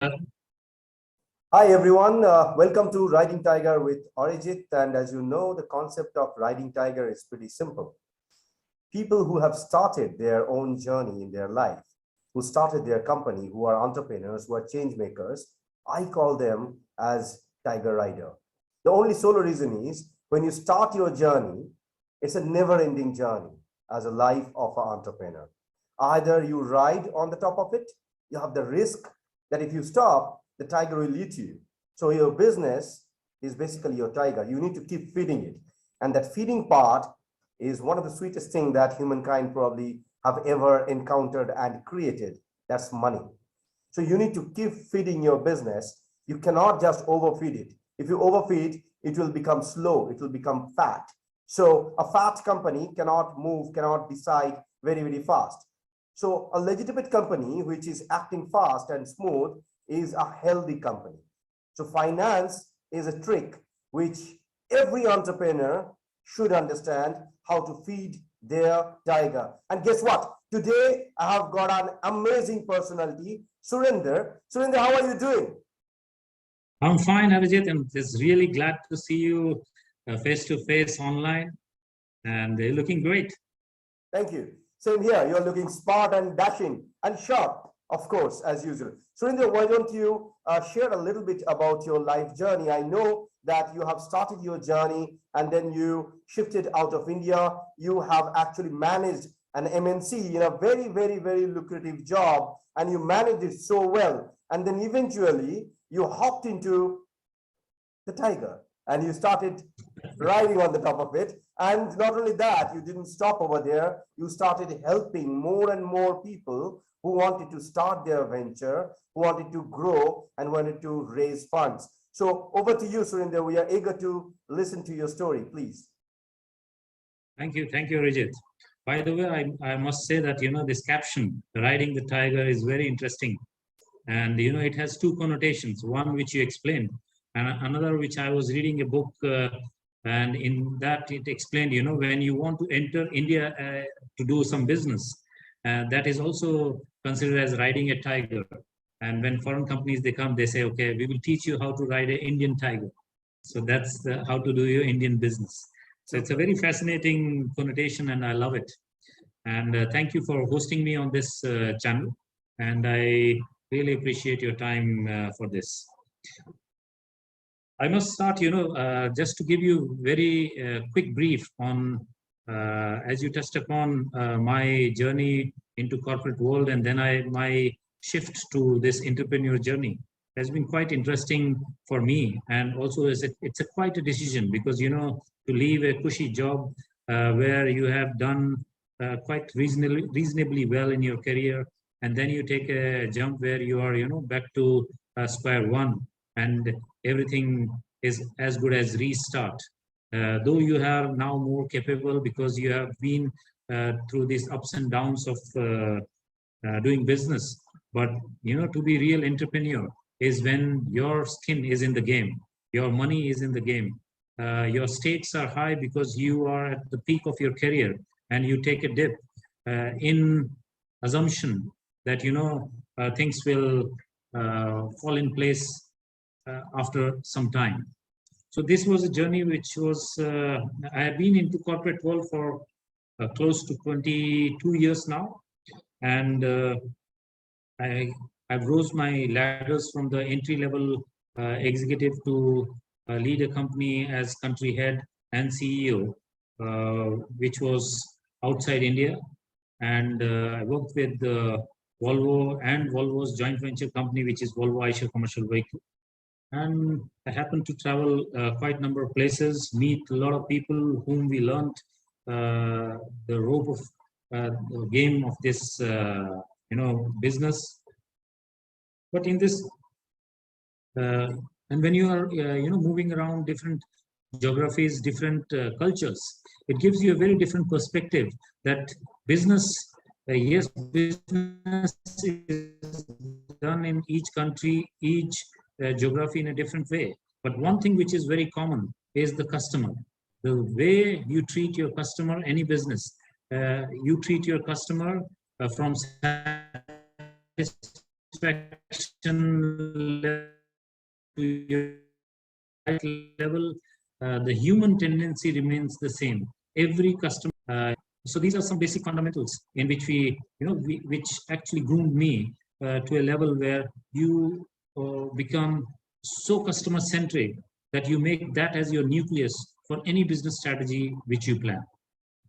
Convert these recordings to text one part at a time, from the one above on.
Hi everyone, welcome to Riding Tiger with Arijit. And as you know, the concept of Riding Tiger is pretty simple. People who have started their own journey in their life, who started their company, who are entrepreneurs, who are change makers, I call them as Tiger Rider. The only solo reason is when you start your journey, it's a never-ending journey as a life of an entrepreneur. Either you ride on the top of it, you have the risk that if you stop, the tiger will eat you. So your business is basically your tiger. You need to keep feeding it. And that feeding part is one of the sweetest things that humankind probably have ever encountered and created. That's money. So you need to keep feeding your business. You cannot just overfeed it. If you overfeed, it will become slow. It will become fat. So a fat company cannot move, cannot decide very, very fast. So a legitimate company which is acting fast and smooth is a healthy company. So finance is a trick which every entrepreneur should understand how to feed their tiger. And guess what? Today I have got an amazing personality, Surender. Surender, how are you doing? I'm fine, Arijit, and just really glad to see you face to face online, and you're looking great. Thank you. Same here. You're looking smart and dashing and sharp, of course, as usual. Surender, why don't you share a little bit about your life journey? I know that you have started your journey and then you shifted out of India. You have actually managed an MNC in a very, very, very lucrative job, and you managed it so well. And then eventually you hopped into the tiger and you started riding on the top of it. And not only that, you didn't stop over there. You started helping more and more people who wanted to start their venture, who wanted to grow and wanted to raise funds. So over to you, Surender. We are eager to listen to your story, please. Thank you, Arijit. By the way, I must say that this caption, "Riding the Tiger," is very interesting, and it has two connotations. One which you explained, and another which I was reading a book, and in that it explained, when you want to enter India to do some business, that is also considered as riding a tiger. And when foreign companies they come, they say, okay, we will teach you how to ride an Indian tiger. So that's how to do your Indian business. So it's a very fascinating connotation, and I love it. And thank you for hosting me on this channel. And I really appreciate your time for this. I must start, just to give you very quick brief on, as you touched upon, my journey into corporate world, and then my shift to this entrepreneur journey has been quite interesting for me. And also it's quite a decision, because, to leave a cushy job where you have done quite reasonably well in your career, and then you take a jump where you are, back to square one, and everything is as good as restart. Though you are now more capable because you have been through these ups and downs of doing business. But, to be real entrepreneur is when your skin is in the game, your money is in the game. Your stakes are high because you are at the peak of your career, and you take a dip in assumption that, things will fall in place after some time. So this was a journey which was, I have been into corporate world for close to 22 years now. And I've rose my ladders from the entry level executive to lead a company as country head and CEO, which was outside India. And I worked with Volvo and Volvo's joint venture company, which is Volvo Eicher commercial vehicle. And I happened to travel quite a number of places, meet a lot of people whom we learned the rope of the game of this business. But in this, and when you are moving around different geographies, different cultures, it gives you a very different perspective that business, yes, business is done in each country, each geography in a different way. But one thing which is very common is the customer. The way you treat your customer, any business, you treat your customer from satisfaction satisfaction to your level, the human tendency remains the same. Every customer. So these are some basic fundamentals in which which actually groomed me to a level where you become so customer centric that you make that as your nucleus for any business strategy which you plan.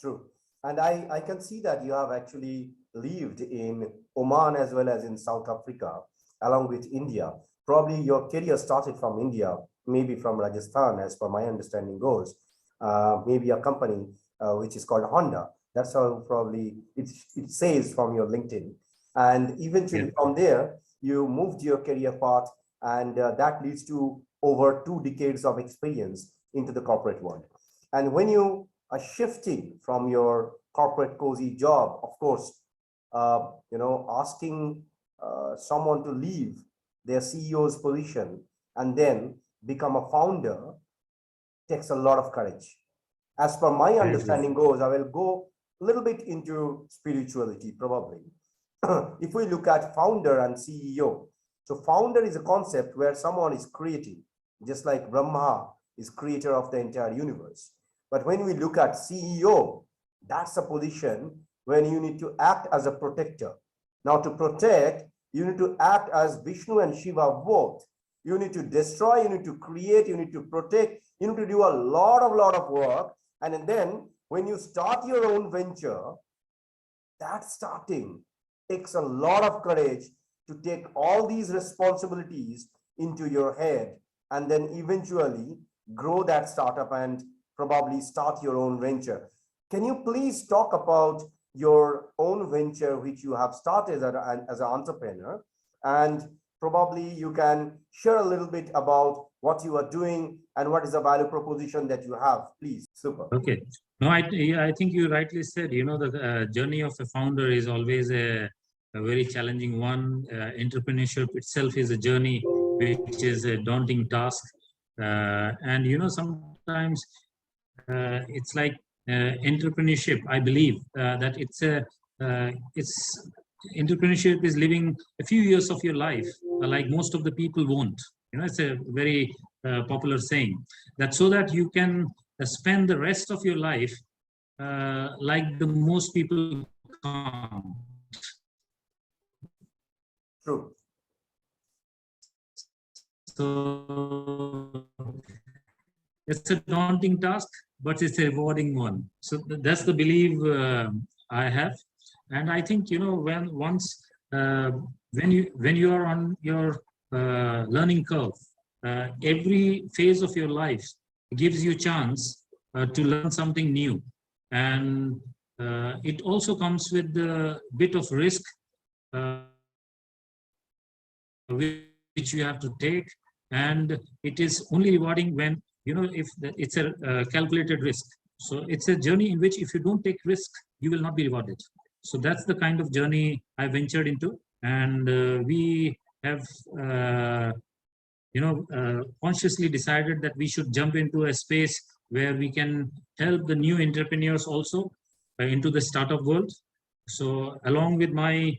True. And I can see that you have actually lived in Oman as well as in South Africa, along with India. Probably your career started from India, maybe from Rajasthan, as per my understanding goes. Maybe a company which is called Honda. That's how probably it says from your LinkedIn. And eventually from there, you moved your career path, and that leads to over 2 decades of experience into the corporate world. And when you are shifting from your corporate cozy job, of course, asking someone to leave their CEO's position and then become a founder takes a lot of courage. As per my understanding goes, I will go a little bit into spirituality probably. If we look at founder and CEO, so founder is a concept where someone is creating, just like Brahma is creator of the entire universe. But when we look at CEO, that's a position when you need to act as a protector. Now to protect, you need to act as Vishnu and Shiva both. You need to destroy, you need to create, you need to protect, you need to do a lot of work. And then when you start your own venture, that starting takes a lot of courage to take all these responsibilities into your head and then eventually grow that startup and probably start your own venture. Can you please talk about your own venture which you have started as an entrepreneur, and probably you can share a little bit about what you are doing and what is the value proposition that you have, please. Super. Okay. No, I think you rightly said, the journey of a founder is always a very challenging one. Entrepreneurship itself is a journey which is a daunting task. And, sometimes it's like entrepreneurship. I believe that it's entrepreneurship is living a few years of your life like most of the people won't. It's a very popular saying that so that you can spend the rest of your life like the most people can't. True. So it's a daunting task, but it's a rewarding one. So that's the belief I have, and I think when you are on your learning curve, every phase of your life gives you a chance to learn something new, and it also comes with a bit of risk which you have to take, and it is only rewarding when if it's a calculated risk. So it's a journey in which if you don't take risk, you will not be rewarded. So that's the kind of journey I ventured into, and we have consciously decided that we should jump into a space where we can help the new entrepreneurs also into the startup world. So along with my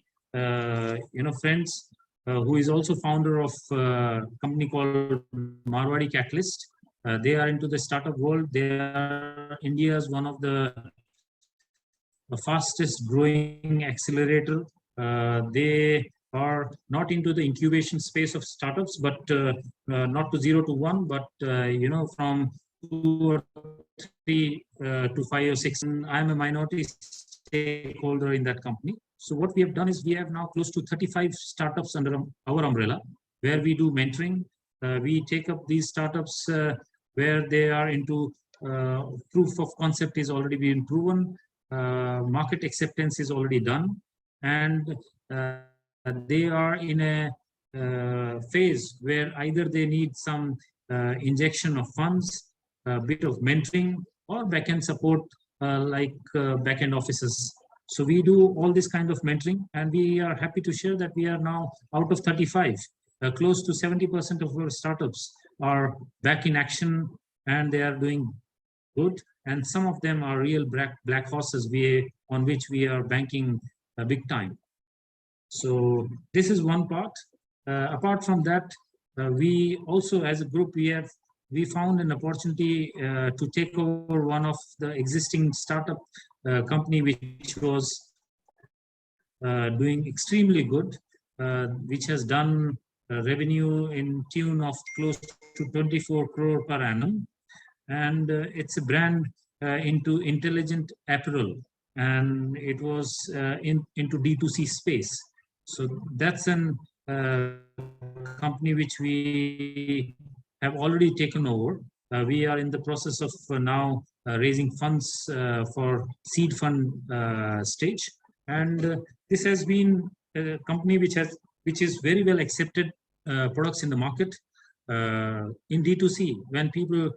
friends, who is also founder of a company called Marwadi Catalyst. They are into the startup world. They are India's one of the fastest growing accelerator. They are not into the incubation space of startups, but not to 0 to 1, but from 2 or 3 to 5 or 6. And I'm a minority stakeholder in that company. So what we have done is we have now close to 35 startups under our umbrella, where we do mentoring. We take up these startups where they are into proof of concept is already been proven, market acceptance is already done, and they are in a phase where either they need some injection of funds, a bit of mentoring, or backend support like backend offices. So we do all this kind of mentoring, and we are happy to share that we are now out of 35, close to 70% of our startups are back in action, and they are doing good. And some of them are real black horses on which we are banking big time. So this is one part. Apart from that, we also, as a group, we found an opportunity to take over one of the existing startup company, which was doing extremely good, which has done revenue in tune of close to 24 crore per annum. And it's a brand into intelligent apparel, and it was into D2C space. So that's an company which we have already taken over. We are in the process of now raising funds for seed fund stage, and this has been a company which is very well accepted products in the market. In D2C, when people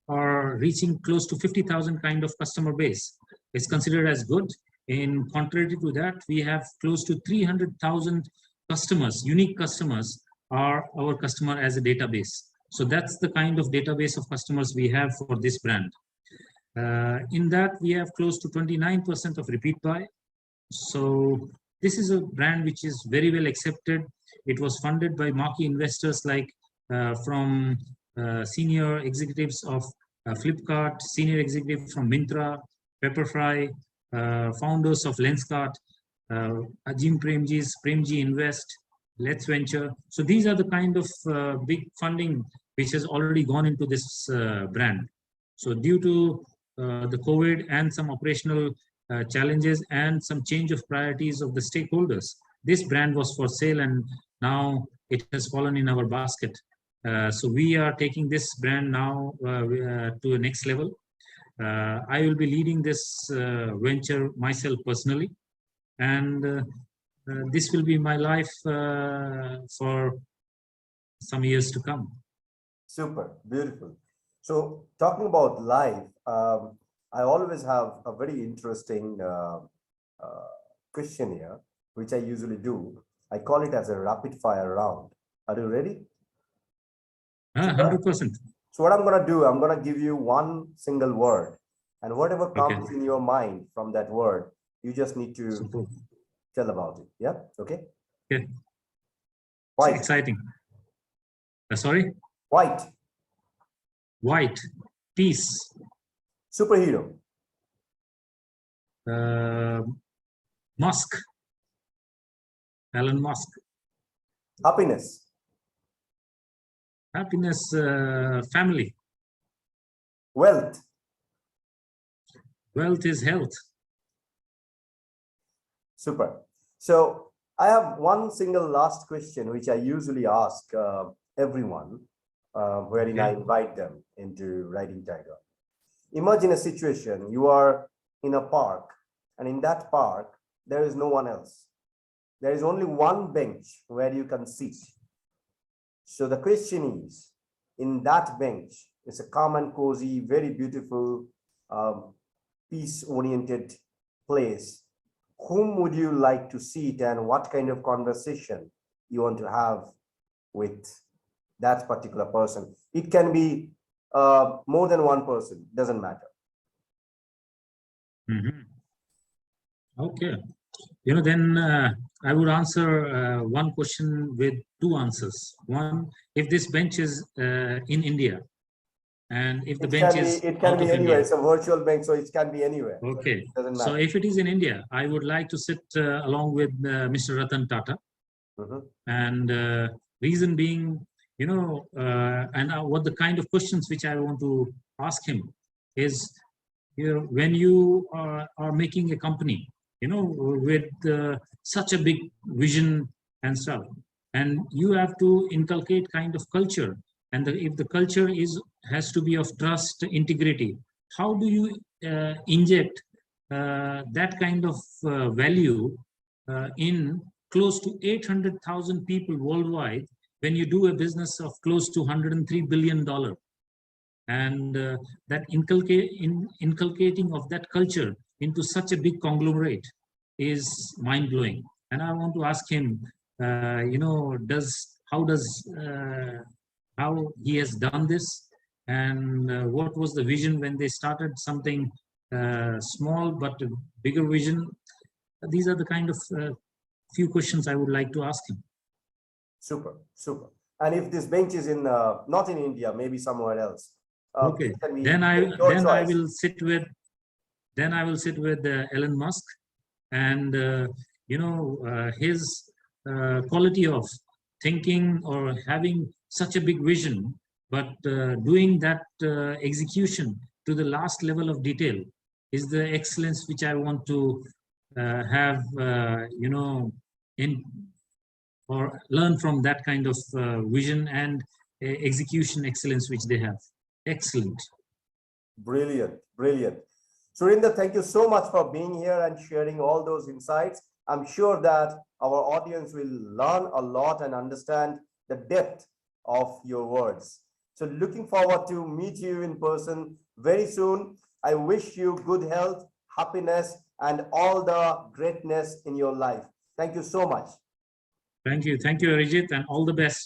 are reaching close to 50,000 kind of customer base, it's considered as good. In contrary to that, we have close to 300,000 customers, unique customers are our customer as a database. So that's the kind of database of customers we have for this brand. In that, we have close to 29% of repeat buy. So this is a brand which is very well accepted. It was funded by marquee investors like from senior executives of Flipkart, senior executive from Myntra, Pepperfry, founders of Lenskart, Ajim Premji Invest, Let's Venture. So these are the kind of big funding which has already gone into this brand. So due to the COVID and some operational challenges and some change of priorities of the stakeholders, this brand was for sale, and now it has fallen in our basket. So we are taking this brand now to a next level. I will be leading this venture myself personally, and this will be my life for some years to come. Super, beautiful. So talking about life, I always have a very interesting question here, which I usually do. I call it as a rapid fire round. Are you ready? 100%. So what I'm going to do, I'm going to give you one single word, and whatever comes in your mind from that word, you just need to tell about it. Yeah. Okay. Yeah. White. It's exciting. Sorry. White. White. Peace. Superhero. Musk. Elon Musk. Happiness. Happiness. Family. Wealth. Wealth is health. Super. So I have one single last question, which I usually ask everyone, wherein I invite them into Riding Tiger. Imagine a situation, you are in a park, and in that park, there is no one else. There is only one bench where you can sit. So the question is, in that bench, it's a calm and cozy, very beautiful, peace-oriented place. Whom would you like to sit, and what kind of conversation you want to have with that particular person? It can be more than one person, doesn't matter. Okay. You know, then I would answer one question with two answers. One, if this bench is in India, and if the bench is it can be anywhere. It's a virtual bench, so it can be anywhere. Okay. So, so if it is in India, I would like to sit along with Mr. Ratan Tata. And reason being, you know, and what the kind of questions which I want to ask him is, you know, when you are making a company, you know, with such a big vision and stuff, and you have to inculcate kind of culture, and if the culture has to be of trust, integrity, how do you inject that kind of value in close to 800,000 people worldwide when you do a business of close to $103 billion? And that inculcating of that culture into such a big conglomerate is mind-blowing. And I want to ask him, you know, how he has done this, and what was the vision when they started something small but a bigger vision. These are the kind of few questions I would like to ask him. Super, super. And if this bench is in not in India, maybe somewhere else. Okay, then I will sit with Elon Musk, and his quality of thinking or having such a big vision, but doing that execution to the last level of detail is the excellence which I want to have, in or learn from that kind of vision and execution excellence which they have. Excellent. Brilliant, brilliant. Surender, thank you so much for being here and sharing all those insights. I'm sure that our audience will learn a lot and understand the depth of your words. So looking forward to meet you in person very soon. I wish you good health, happiness, and all the greatness in your life. Thank you so much. Thank you, Arijit, and all the best.